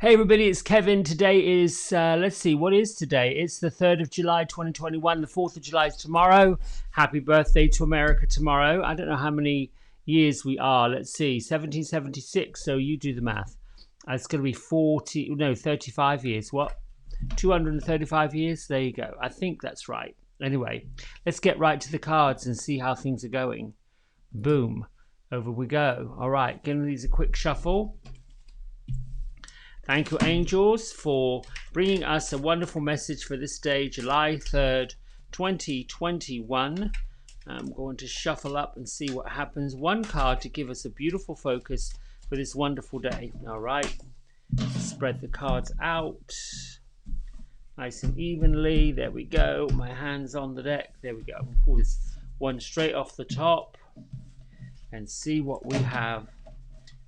Hey everybody, it's Kevin. Today is, let's see, what is today? It's the 3rd of July 2021. The 4th of July is tomorrow. Happy birthday to America tomorrow. I don't know how many years we are. Let's see, 1776. So you do the math. It's going to be 35 years. What? 235 years? There you go. I think that's right. Anyway, let's get right to the cards and see how things are going. Boom. Over we go. All right, giving these a quick shuffle. Thank you, angels, for bringing us a wonderful message for this day, July 3rd, 2021. I'm going to shuffle up and see what happens. One card to give us a beautiful focus for this wonderful day. All right. Spread the cards out nice and evenly. There we go. My hand's on the deck. There we go. We'll pull this one straight off the top and see what we have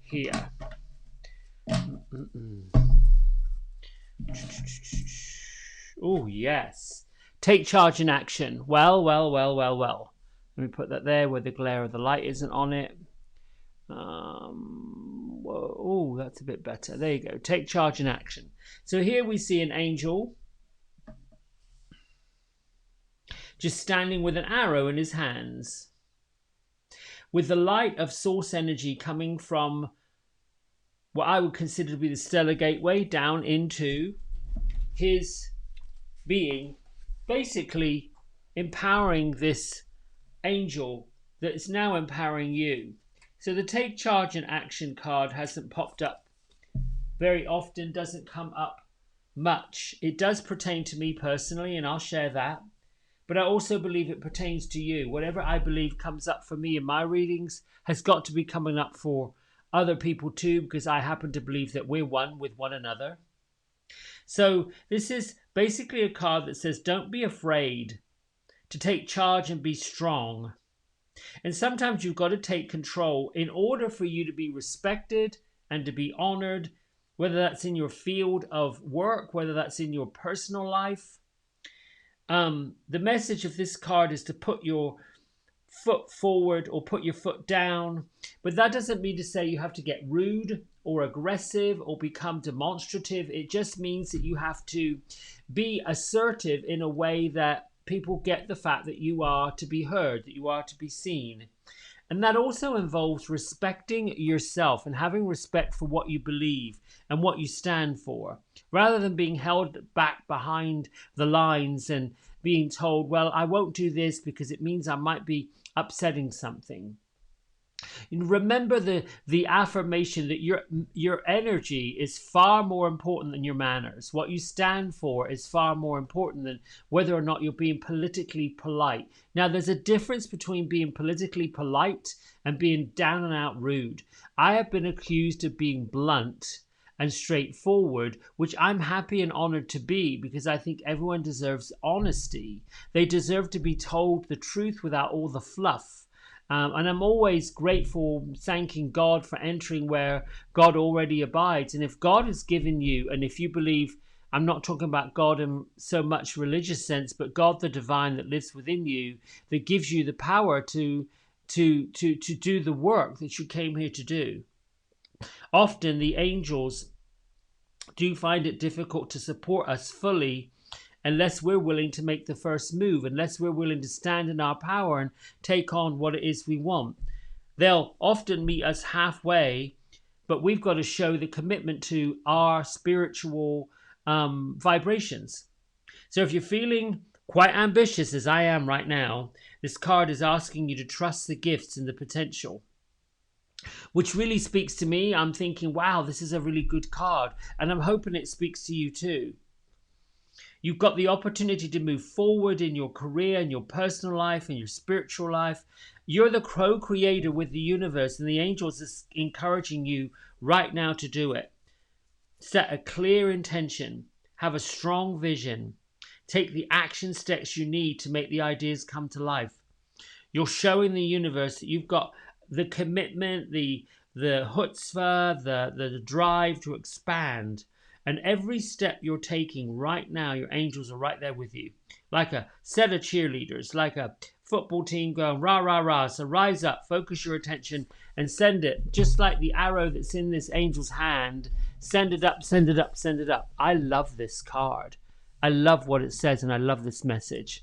here. Oh, yes. Take charge in action. Well. Let me put that there where the glare of the light isn't on it. Oh, that's a bit better. There you go. Take charge in action. So here we see an angel just standing with an arrow in his hands, with the light of source energy coming from what I would consider to be the stellar gateway down into his being, basically empowering this angel that is now empowering you. So the take charge and action card hasn't popped up very often, doesn't come up much. It does pertain to me personally, and I'll share that. But I also believe it pertains to you. Whatever I believe comes up for me in my readings has got to be coming up for other people too, because I happen to believe that we're one with one another. So this is basically a card that says, don't be afraid to take charge and be strong. And sometimes you've got to take control in order for you to be respected and to be honored, whether that's in your field of work, whether that's in your personal life. The message of this card is to put your foot forward or put your foot down, but that doesn't mean to say you have to get rude or aggressive or become demonstrative. It just means that you have to be assertive in a way that people get the fact that you are to be heard, that you are to be seen. And that also involves respecting yourself and having respect for what you believe and what you stand for, rather than being held back behind the lines and being told, well, I won't do this because it means I might be upsetting something. Remember the affirmation that your energy is far more important than your manners. What you stand for is far more important than whether or not you're being politically polite. Now, there's a difference between being politically polite and being down and out rude. I have been accused of being blunt and straightforward, which I'm happy and honored to be, because I think everyone deserves honesty. They deserve to be told the truth without all the fluff. And I'm always grateful, thanking God for entering where God already abides. And if God has given you, and if you believe, I'm not talking about God in so much religious sense, but God the divine that lives within you, that gives you the power to do the work that you came here to do. Often the angels do find it difficult to support us fully unless we're willing to make the first move, unless we're willing to stand in our power and take on what it is we want. They'll often meet us halfway, but we've got to show the commitment to our spiritual vibrations. So if you're feeling quite ambitious, as I am right now, this card is asking you to trust the gifts and the potential, which really speaks to me. I'm thinking, wow, this is a really good card, and I'm hoping it speaks to you too. You've got the opportunity to move forward in your career, in your personal life, in your spiritual life. You're the co-creator with the universe, and the angels are encouraging you right now to do it. Set a clear intention. Have a strong vision. Take the action steps you need to make the ideas come to life. You're showing the universe that you've got the commitment, the chutzpah, the drive to expand. And every step you're taking right now, your angels are right there with you. Like a set of cheerleaders, like a football team going rah, rah, rah. So rise up, focus your attention and send it. Just like the arrow that's in this angel's hand Send it up, send it up, send it up. I love this card. I love what it says, and I love this message.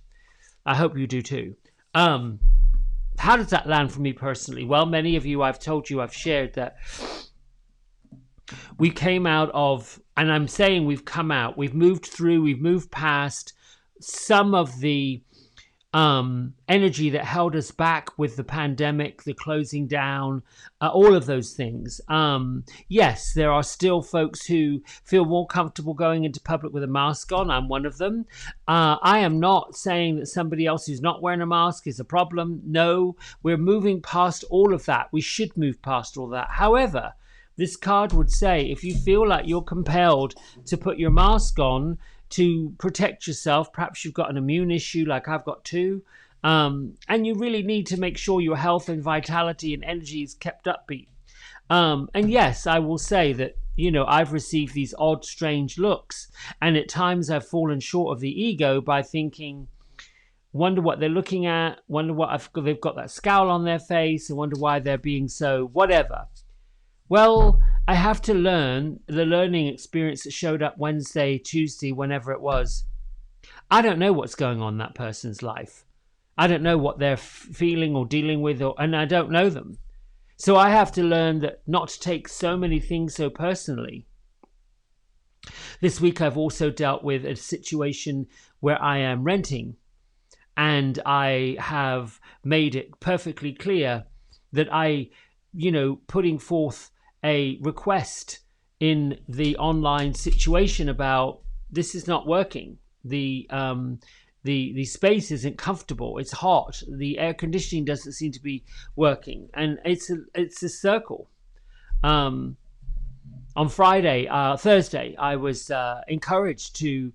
I hope you do too. How does that land for me personally? Well, many of you, I've told you, I've shared that we came out of, and I'm saying we've come out, we've moved through, we've moved past some of the energy that held us back with the pandemic, the closing down, all of those things. Yes, there are still folks who feel more comfortable going into public with a mask on. I'm one of them. I am not saying that somebody else who's not wearing a mask is a problem. No, we're moving past all of that. We should move past all that. However, this card would say if you feel like you're compelled to put your mask on to protect yourself, perhaps you've got an immune issue like I've got too, and you really need to make sure your health and vitality and energy is kept upbeat. And yes, I will say that, I've received these odd, strange looks, and at times I've fallen short of the ego by thinking, wonder what they're looking at, wonder what they've got that scowl on their face, and wonder why they're being so whatever. Well, I have to learn the learning experience that showed up Wednesday, Tuesday, whenever it was. I don't know what's going on in that person's life. I don't know what they're feeling or dealing with, and I don't know them. So I have to learn that not to take so many things so personally. This week I've also dealt with a situation where I am renting, and I have made it perfectly clear that putting forth a request in the online situation about this is not working. The space isn't comfortable. It's hot. The air conditioning doesn't seem to be working, and it's a circle. On Thursday, I was encouraged to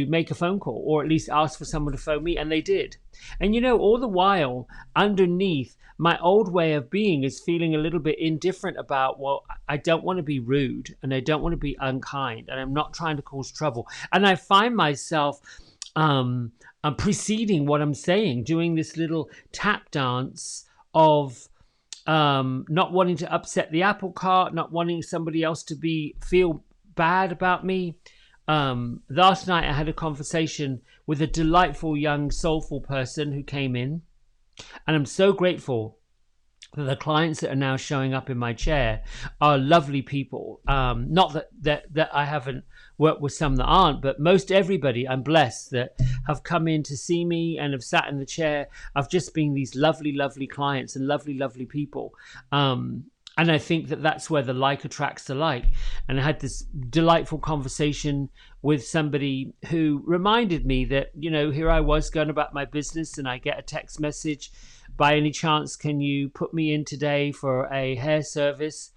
make a phone call, or at least ask for someone to phone me, and they did. And all the while, underneath, my old way of being is feeling a little bit indifferent about, well, I don't want to be rude, and I don't want to be unkind, and I'm not trying to cause trouble. And I find myself preceding what I'm saying, doing this little tap dance of not wanting to upset the apple cart, not wanting somebody else to feel bad about me. Last night I had a conversation with a delightful young soulful person who came in, and I'm so grateful that the clients that are now showing up in my chair are lovely people. Not that I haven't worked with some that aren't, but most everybody I'm blessed that have come in to see me and have sat in the chair. I've just been these lovely, lovely clients and lovely, lovely people. And I think that that's where the like attracts the like. And I had this delightful conversation with somebody who reminded me that, here I was going about my business, and I get a text message, by any chance, can you put me in today for a hair service?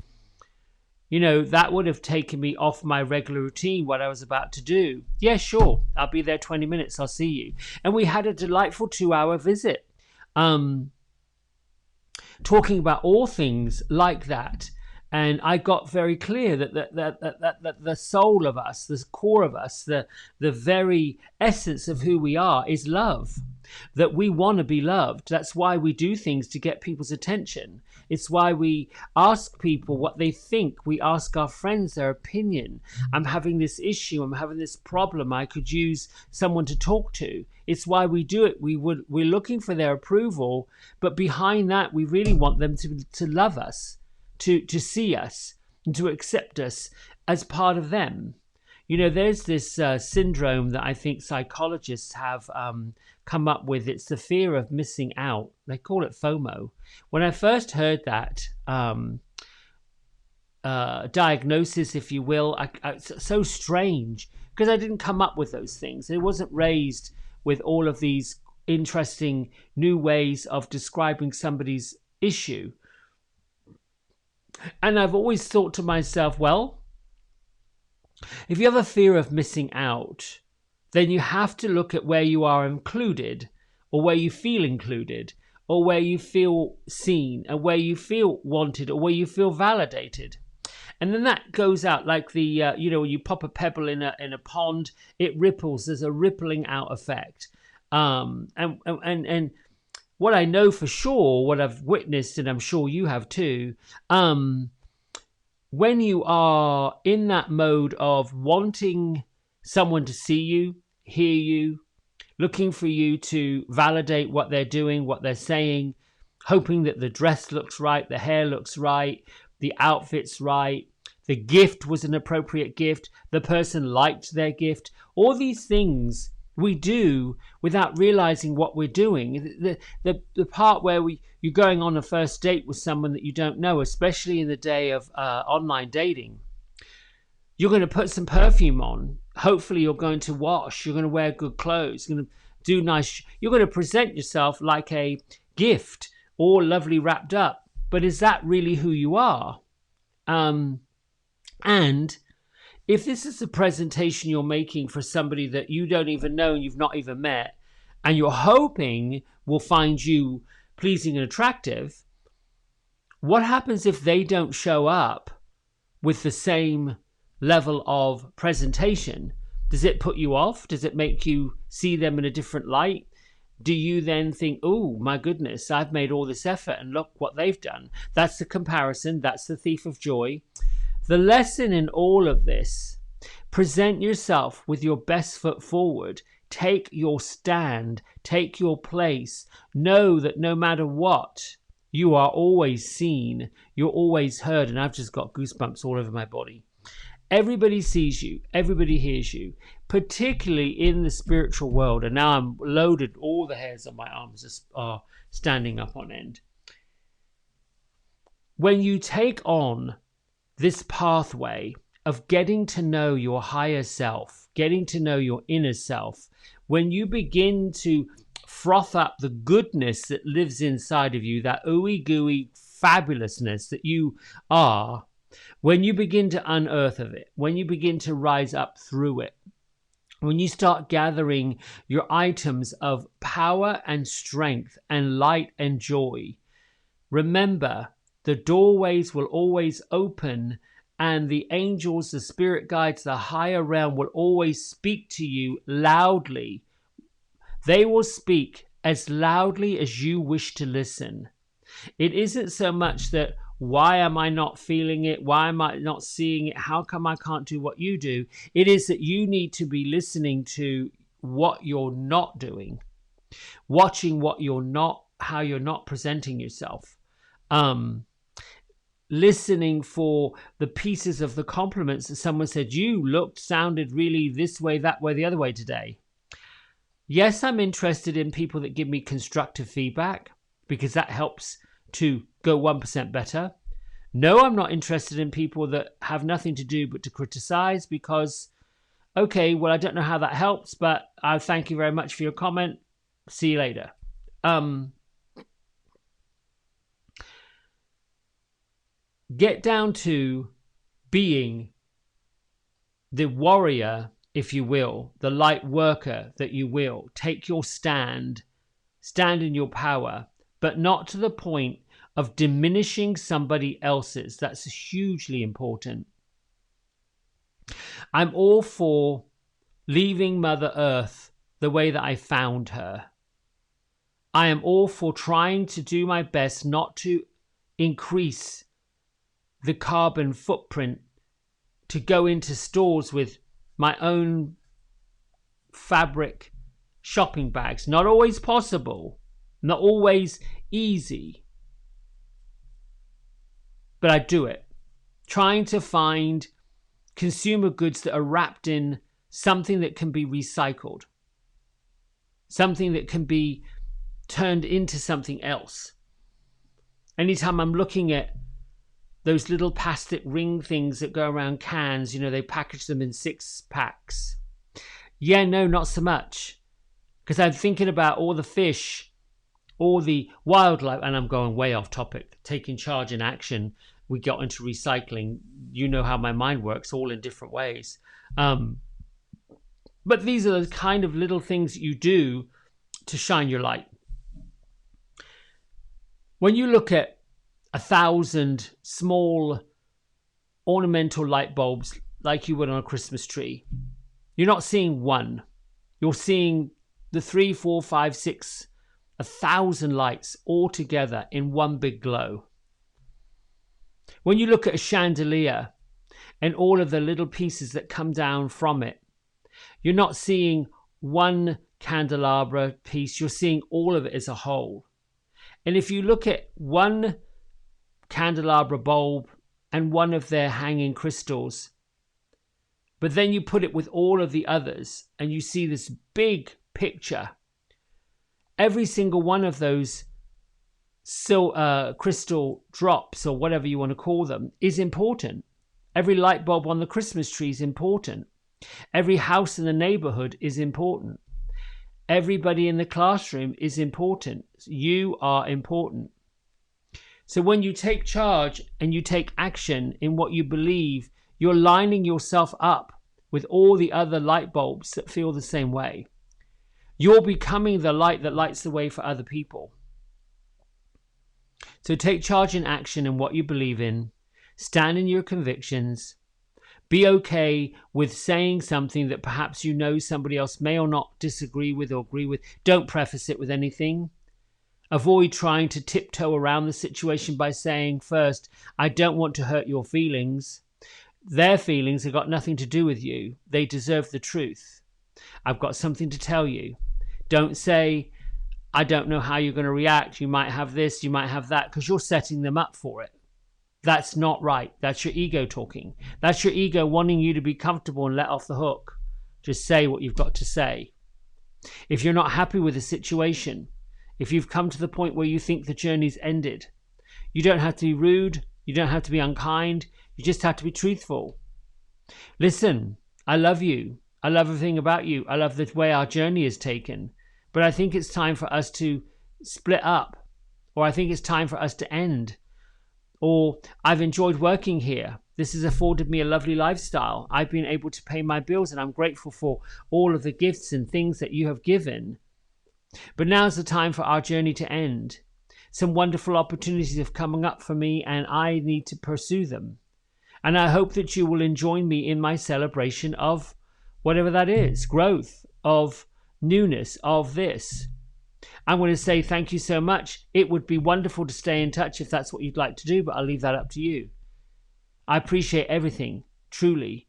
That would have taken me off my regular routine, what I was about to do. Yeah, sure. I'll be there 20 minutes. I'll see you. And we had a delightful 2-hour visit. Talking about all things like that. And I got very clear that the soul of us, the core of us, the very essence of who we are is love. That we want to be loved. That's why we do things, to get people's attention. It's why we ask people what they think. We ask our friends their opinion. I'm having this issue. I'm having this problem. I could use someone to talk to. It's why we do it. We're looking for their approval, but behind that, we really want them to love us, to see us, and to accept us as part of them. There's this syndrome that I think psychologists have come up with. It's the fear of missing out. They call it FOMO. When I first heard that diagnosis, if you will, it's so strange, because I didn't come up with those things. It wasn't raised with all of these interesting new ways of describing somebody's issue. And I've always thought to myself, well, if you have a fear of missing out, then you have to look at where you are included, or where you feel included, or where you feel seen, and where you feel wanted, or where you feel validated. And then that goes out like the, you pop a pebble in a pond, it ripples. There's a rippling out effect. And what I know for sure, what I've witnessed, and I'm sure you have too, when you are in that mode of wanting someone to see you, hear you, looking for you to validate what they're doing, what they're saying, hoping that the dress looks right, the hair looks right, the outfit's right, the gift was an appropriate gift, the person liked their gift, all these things we do without realizing what we're doing. The part where you're going on a first date with someone that you don't know, especially in the day of online dating, you're going to put some perfume on. Hopefully you're going to wash. You're going to wear good clothes. You're going to do nice. You're going to present yourself like a gift, all lovely wrapped up. But is that really who you are? And if this is a presentation you're making for somebody that you don't even know and you've not even met, and you're hoping will find you pleasing and attractive, what happens if they don't show up with the same level of presentation? Does it put you off? Does it make you see them in a different light? Do you then think, oh my goodness, I've made all this effort and look what they've done? That's the comparison. That's the thief of joy. The lesson in all of this: present yourself with your best foot forward. Take your stand. Take your place. Know that no matter what, you are always seen. You're always heard. And I've just got goosebumps all over my body. Everybody sees you. Everybody hears you, particularly in the spiritual world. And now I'm loaded. All the hairs on my arms are standing up on end. When you take on this pathway of getting to know your higher self, getting to know your inner self, when you begin to froth up the goodness that lives inside of you, that ooey gooey fabulousness that you are, when you begin to unearth of it, when you begin to rise up through it, when you start gathering your items of power and strength and light and joy, remember, the doorways will always open, and the angels, the spirit guides, the higher realm will always speak to you loudly. They will speak as loudly as you wish to listen. It isn't so much that, why am I not feeling it? Why am I not seeing it? How come I can't do what you do? It is that you need to be listening to what you're not doing, watching what you're not, how you're not presenting yourself. Listening for the pieces of the compliments that someone said, you looked, sounded really this way, that way, the other way today. Yes, I'm interested in people that give me constructive feedback because that helps to go 1% better. No, I'm not interested in people that have nothing to do but to criticize because, okay, well, I don't know how that helps, but I thank you very much for your comment. See you later. Get down to being the warrior, if you will, the light worker that you will. Take your stand in your power, but not to the point of diminishing somebody else's. That's hugely important. I'm all for leaving Mother Earth the way that I found her. I am all for trying to do my best not to increase the carbon footprint, to go into stores with my own fabric shopping bags. Not always possible, not always easy, but I do it. Trying to find consumer goods that are wrapped in something that can be recycled, something that can be turned into something else. Anytime I'm looking at those little plastic ring things that go around cans, you know, they package them in 6 packs. Yeah, no, not so much. Because I'm thinking about all the fish, all the wildlife, and I'm going way off topic. Taking charge in action, we got into recycling. You know how my mind works, all in different ways. But these are the kind of little things that you do to shine your light. When you look at 1,000 small ornamental light bulbs like you would on a Christmas tree, you're not seeing one. You're seeing the 3, 4, 5, 6, 1,000 lights all together in one big glow. When you look at a chandelier and all of the little pieces that come down from it, you're not seeing one candelabra piece, you're seeing all of it as a whole. And if you look at one candelabra bulb and one of their hanging crystals, but then you put it with all of the others and you see this big picture, every single one of those crystal drops, or whatever you want to call them, is important. Every light bulb on the Christmas tree is important. Every house in the neighborhood is important. Everybody in the classroom is important. You are important. So when you take charge and you take action in what you believe, you're lining yourself up with all the other light bulbs that feel the same way. You're becoming the light that lights the way for other people. So take charge in action in what you believe in. Stand in your convictions. Be okay with saying something that perhaps you know somebody else may or not disagree with or agree with. Don't preface it with anything. Avoid trying to tiptoe around the situation by saying first, I don't want to hurt your feelings. Their feelings have got nothing to do with you. They deserve the truth. I've got something to tell you. Don't say, I don't know how you're going to react. You might have this, you might have that, because you're setting them up for it. That's not right. That's your ego talking. That's your ego wanting you to be comfortable and let off the hook. Just say what you've got to say. If you're not happy with the situation, if you've come to the point where you think the journey's ended, you don't have to be rude. You don't have to be unkind. You just have to be truthful. Listen, I love you. I love everything about you. I love the way our journey is taken. But I think it's time for us to split up. Or I think it's time for us to end. Or I've enjoyed working here. This has afforded me a lovely lifestyle. I've been able to pay my bills and I'm grateful for all of the gifts and things that you have given. But now's the time for our journey to end. Some wonderful opportunities have come up for me and I need to pursue them. And I hope that you will join me in my celebration of whatever that is, growth, of newness, of this. I'm going to say thank you so much. It would be wonderful to stay in touch if that's what you'd like to do, but I'll leave that up to you. I appreciate everything, truly,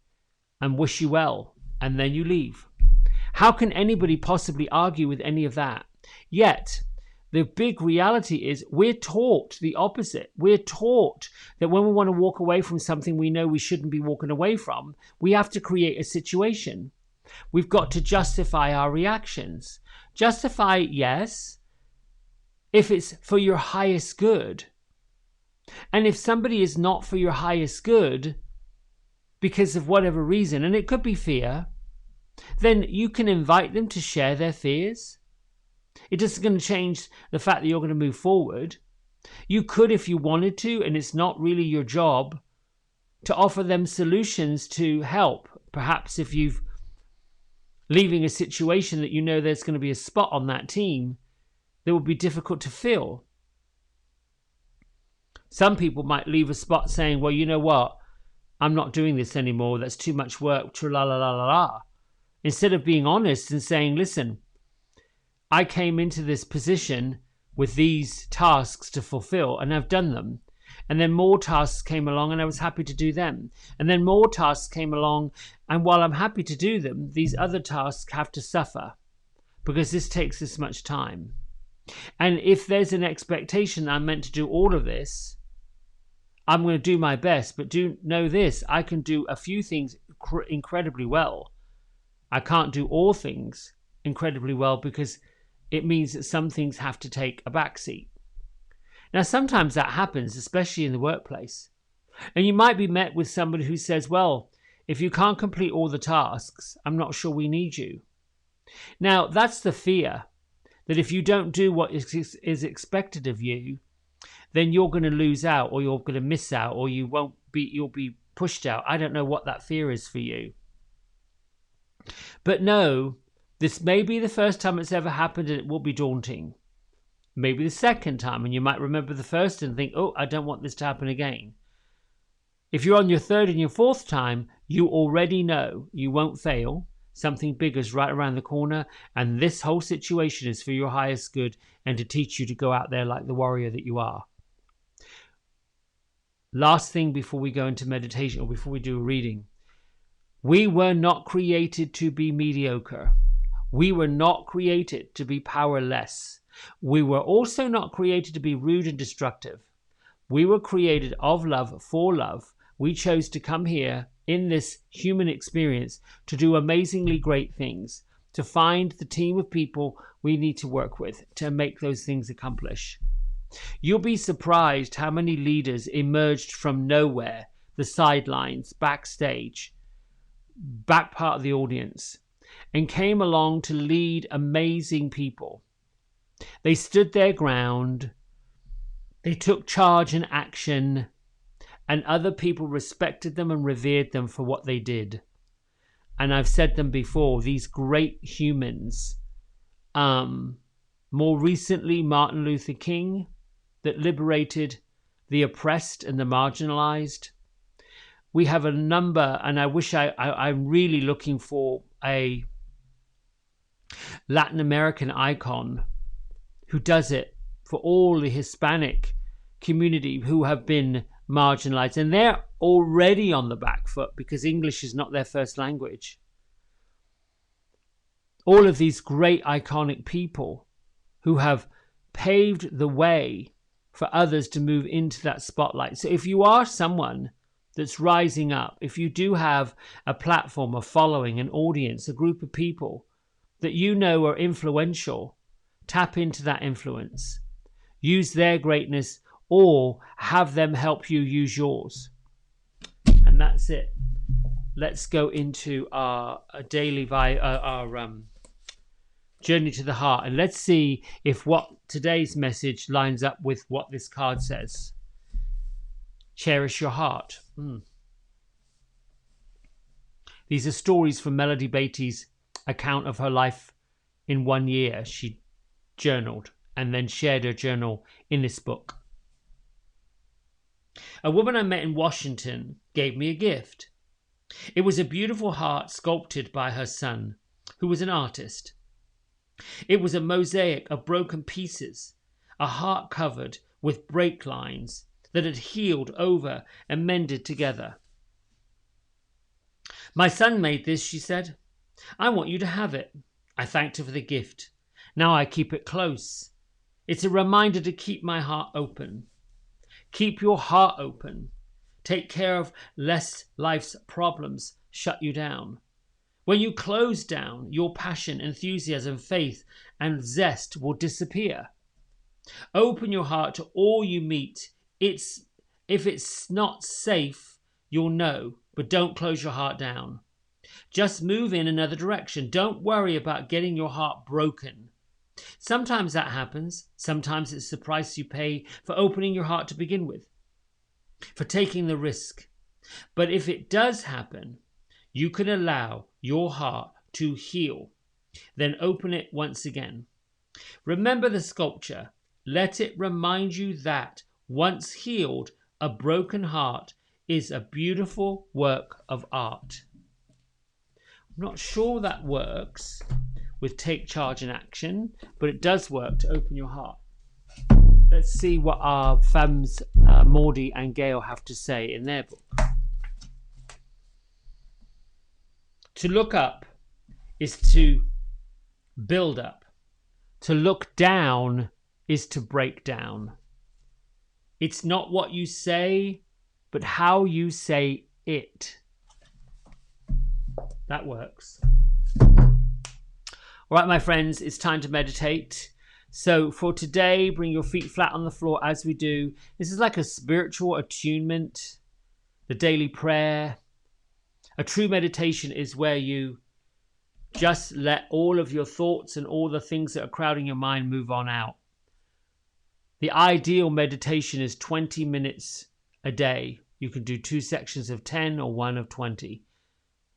and wish you well, and then you leave. How can anybody possibly argue with any of that? Yet, the big reality is we're taught the opposite. We're taught that when we want to walk away from something we know we shouldn't be walking away from, we have to create a situation. We've got to justify our reactions. Justify, yes, if it's for your highest good. And if somebody is not for your highest good because of whatever reason, and it could be fear, then you can invite them to share their fears. It isn't going to change the fact that you're going to move forward. You could, if you wanted to, and it's not really your job, to offer them solutions to help. Perhaps if you've leaving a situation that you know there's going to be a spot on that team that will be difficult to fill. Some people might leave a spot saying, well, you know what? I'm not doing this anymore. That's too much work. Tra-la-la-la-la-la. Instead of being honest and saying, listen, I came into this position with these tasks to fulfill and I've done them. And then more tasks came along and I was happy to do them. And then more tasks came along, and while I'm happy to do them, these other tasks have to suffer because this takes this much time. And if there's an expectation that I'm meant to do all of this, I'm going to do my best. But do know this, I can do a few things incredibly well. I can't do all things incredibly well because it means that some things have to take a backseat. Now, sometimes that happens, especially in the workplace. And you might be met with somebody who says, well, if you can't complete all the tasks, I'm not sure we need you. Now, that's the fear, that if you don't do what is expected of you, then you're going to lose out, or you're going to miss out, or you'll be pushed out. I don't know what that fear is for you. But no, this may be the first time it's ever happened and it will be daunting. Maybe the second time, and you might remember the first and think, oh, I don't want this to happen again. If you're on your third and your fourth time, you already know you won't fail. Something bigger is right around the corner, and this whole situation is for your highest good and to teach you to go out there like the warrior that you are. last thing before we go into meditation or before we do a reading. We were not created to be mediocre. We were not created to be powerless. We were also not created to be rude and destructive. We were created of love, for love. We chose to come here in this human experience to do amazingly great things, to find the team of people we need to work with to make those things accomplish. You'll be surprised how many leaders emerged from nowhere, the sidelines, backstage, back part of the audience, and came along to lead amazing people. They stood their ground, they took charge and action, and other people respected them and revered them for what they did. And I've said them before, these great humans, more recently Martin Luther King, that liberated the oppressed and the marginalized. We have a number, and I wish I'm really looking for a Latin American icon who does it for all the Hispanic community who have been marginalized, and they're already on the back foot because English is not their first language. All of these great iconic people who have paved the way for others to move into that spotlight. So if you are someone that's rising up, if you do have a platform, a following, an audience, a group of people that you know are influential, tap into that influence, use their greatness, or have them help you use yours. And that's it. Let's go into our daily journey to the heart, and let's see if what today's message lines up with what this card says. Cherish your heart. These are stories from Melody Beattie's account of her life in 1 year. She journaled and then shared her journal in this book. A woman I met in Washington gave me a gift. It was a beautiful heart sculpted by her son, who was an artist. It was a mosaic of broken pieces, a heart covered with break lines that had healed over and mended together. My son made this, she said. I want you to have it. I thanked her for the gift. Now I keep it close. It's a reminder to keep my heart open. Keep your heart open. Take care of lest life's problems shut you down. When you close down, your passion, enthusiasm, faith, and zest will disappear. Open your heart to all you meet. If it's not safe, you'll know, but don't close your heart down. Just move in another direction. Don't worry about getting your heart broken. Sometimes that happens. Sometimes it's the price you pay for opening your heart to begin with, for taking the risk. But if it does happen, you can allow your heart to heal. Then open it once again. Remember the sculpture. Let it remind you that, once healed, a broken heart is a beautiful work of art. I'm not sure that works with take charge and action, but it does work to open your heart. Let's see what our femmes, Maudie and Gail, have to say in their book. To look up is to build up. To look down is to break down. It's not what you say, but how you say it. That works. All right, my friends, it's time to meditate. So for today, bring your feet flat on the floor as we do. This is like a spiritual attunement, the daily prayer. A true meditation is where you just let all of your thoughts and all the things that are crowding your mind move on out. The ideal meditation is 20 minutes a day. You can do 2 sections of 10 or 1 of 20.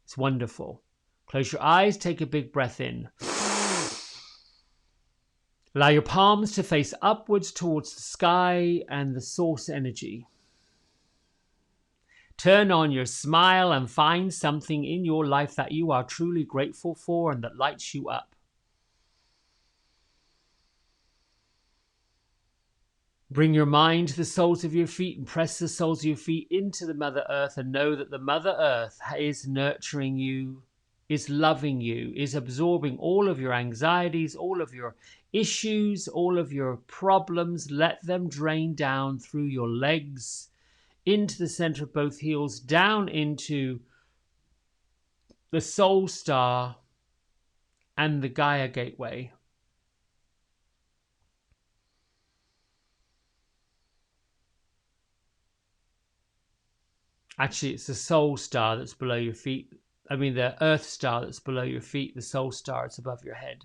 It's wonderful. Close your eyes, take a big breath in. Allow your palms to face upwards towards the sky and the source energy. Turn on your smile and find something in your life that you are truly grateful for and that lights you up. Bring your mind to the soles of your feet and press the soles of your feet into the Mother Earth, and know that the Mother Earth is nurturing you, is loving you, is absorbing all of your anxieties, all of your issues, all of your problems. Let them drain down through your legs, into the center of both heels, down into the Soul Star and the Gaia Gateway. Actually, it's the Soul Star that's below your feet. I mean, the Earth Star that's below your feet. The Soul Star is above your head.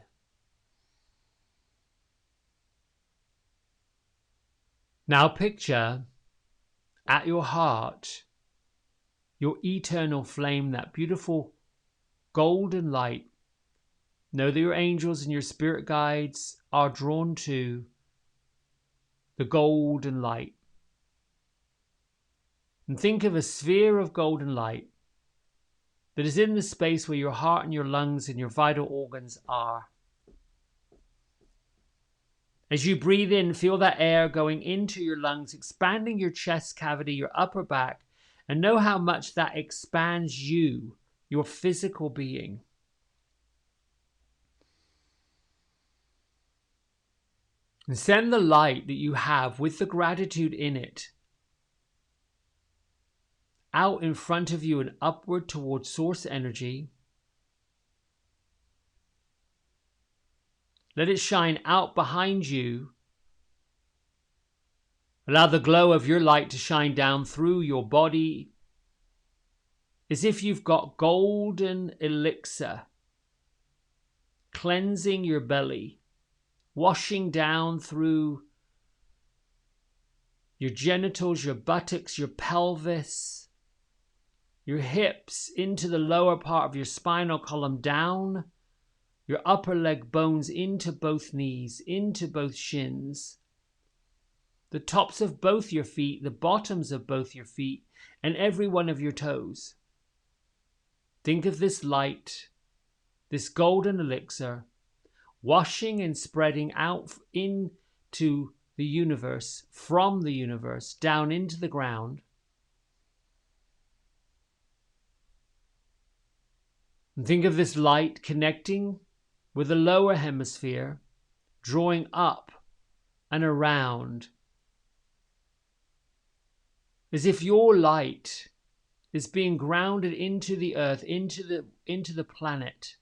Now picture at your heart your eternal flame, that beautiful golden light. Know that your angels and your spirit guides are drawn to the golden light. And think of a sphere of golden light that is in the space where your heart and your lungs and your vital organs are. As you breathe in, feel that air going into your lungs, expanding your chest cavity, your upper back, and know how much that expands you, your physical being. And send the light that you have with the gratitude in it out in front of you and upward towards source energy. Let it shine out behind you. Allow the glow of your light to shine down through your body, as if you've got golden elixir cleansing your belly, washing down through your genitals, your buttocks, your pelvis, your hips, into the lower part of your spinal column, down your upper leg bones, into both knees, into both shins, the tops of both your feet, the bottoms of both your feet, and every one of your toes. Think of this light, this golden elixir, washing and spreading out into the universe, from the universe, down into the ground. And think of this light connecting with the lower hemisphere, drawing up and around, as if your light is being grounded into the earth, into the planet.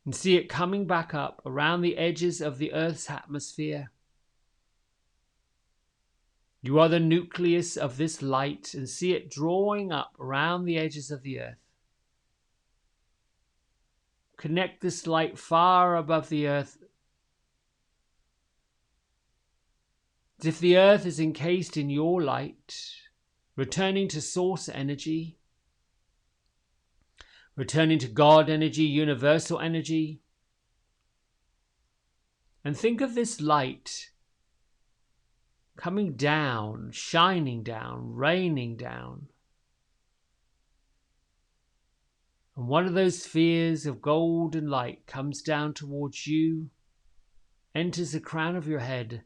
And see it coming back up around the edges of the Earth's atmosphere. You are the nucleus of this light, and see it drawing up around the edges of the Earth. Connect this light far above the Earth, as if the Earth is encased in your light, returning to source energy, returning to God energy, universal energy. And think of this light coming down, shining down, raining down. And one of those spheres of golden light comes down towards you, enters the crown of your head,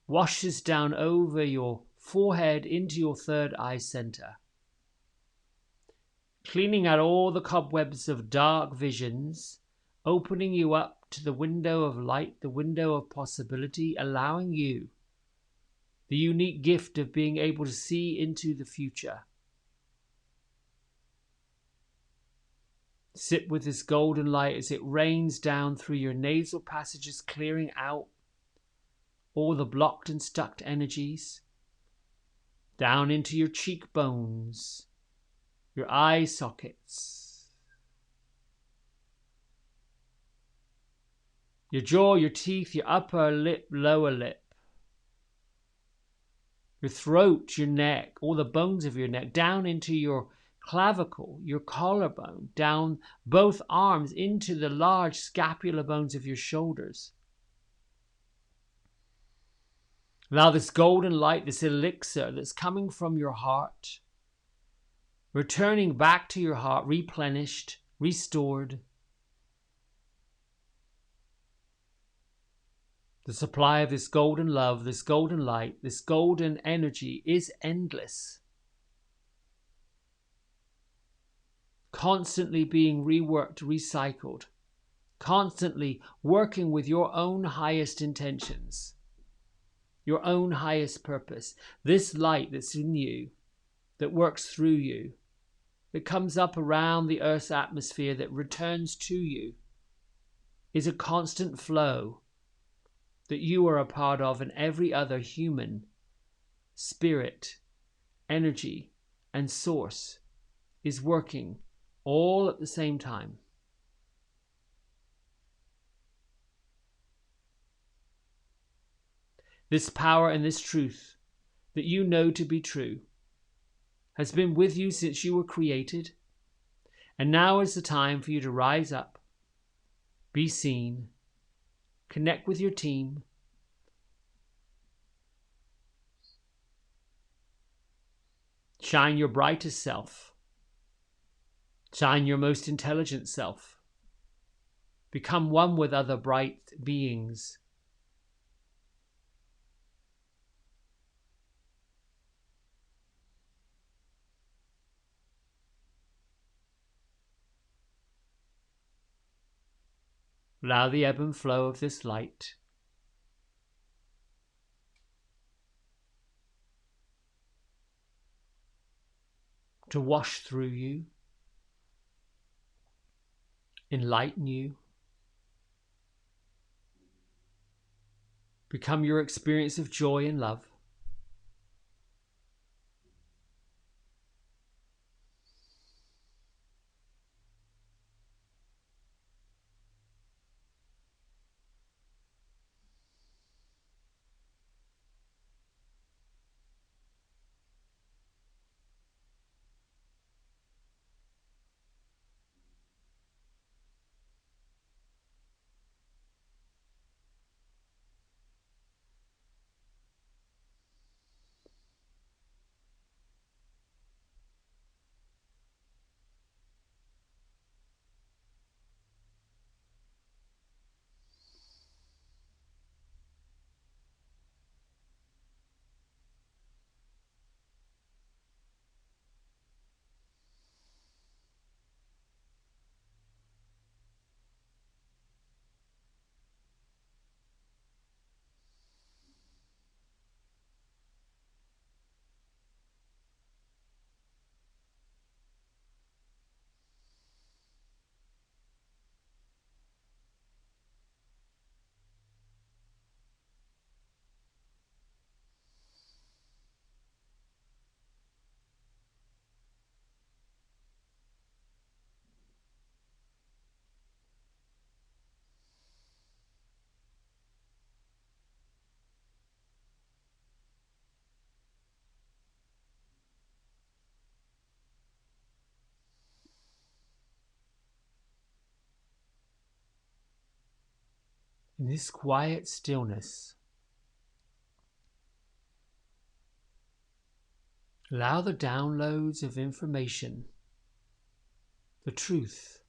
washes down over your forehead into your third eye center, cleaning out all the cobwebs of dark visions, opening you up to the window of light, the window of possibility, allowing you the unique gift of being able to see into the future. Sit with this golden light as it rains down through your nasal passages, clearing out all the blocked and stuck energies, down into your cheekbones, your eye sockets, your jaw, your teeth, your upper lip, lower lip, your throat, your neck, all the bones of your neck, down into your clavicle, your collarbone, down both arms into the large scapular bones of your shoulders. Allow this golden light, this elixir that's coming from your heart, returning back to your heart, replenished, restored, The supply of this golden love, this golden light, this golden energy is endless. Constantly being reworked, recycled. Constantly working with your own highest intentions. Your own highest purpose. This light that's in you, that works through you, that comes up around the Earth's atmosphere, that returns to you, is a constant flow that you are a part of, and every other human, spirit, energy, and source is working all at the same time. This power and this truth that you know to be true has been with you since you were created, and now is the time for you to rise up, be seen, connect with your team, shine your brightest self, shine your most intelligent self, become one with other bright beings. Allow the ebb and flow of this light to wash through you, enlighten you, become your experience of joy and love. In this quiet stillness, allow the downloads of information, the truth,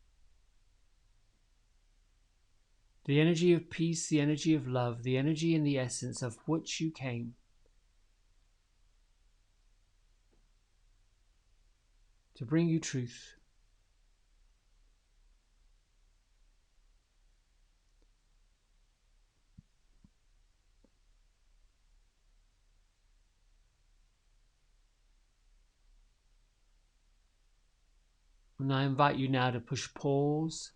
the energy of peace, the energy of love, the energy and the essence of which you came, to bring you truth. And I invite you now to push pause.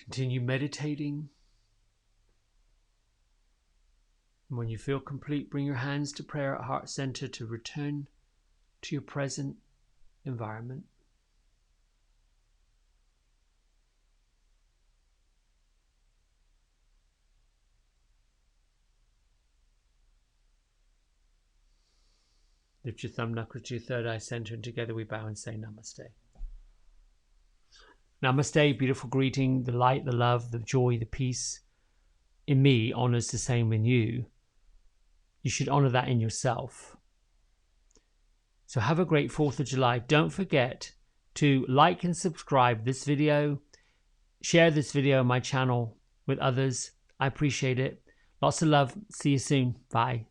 Continue meditating. And when you feel complete, bring your hands to prayer at heart center to return to your present environment. Lift your thumb knuckles to your third eye center, and together we bow and say Namaste. Namaste, beautiful greeting. The light, the love, the joy, the peace in me honors the same in you. You should honor that in yourself. So have a great 4th of July. Don't forget to like and subscribe this video. Share this video on my channel with others. I appreciate it. Lots of love. See you soon. Bye.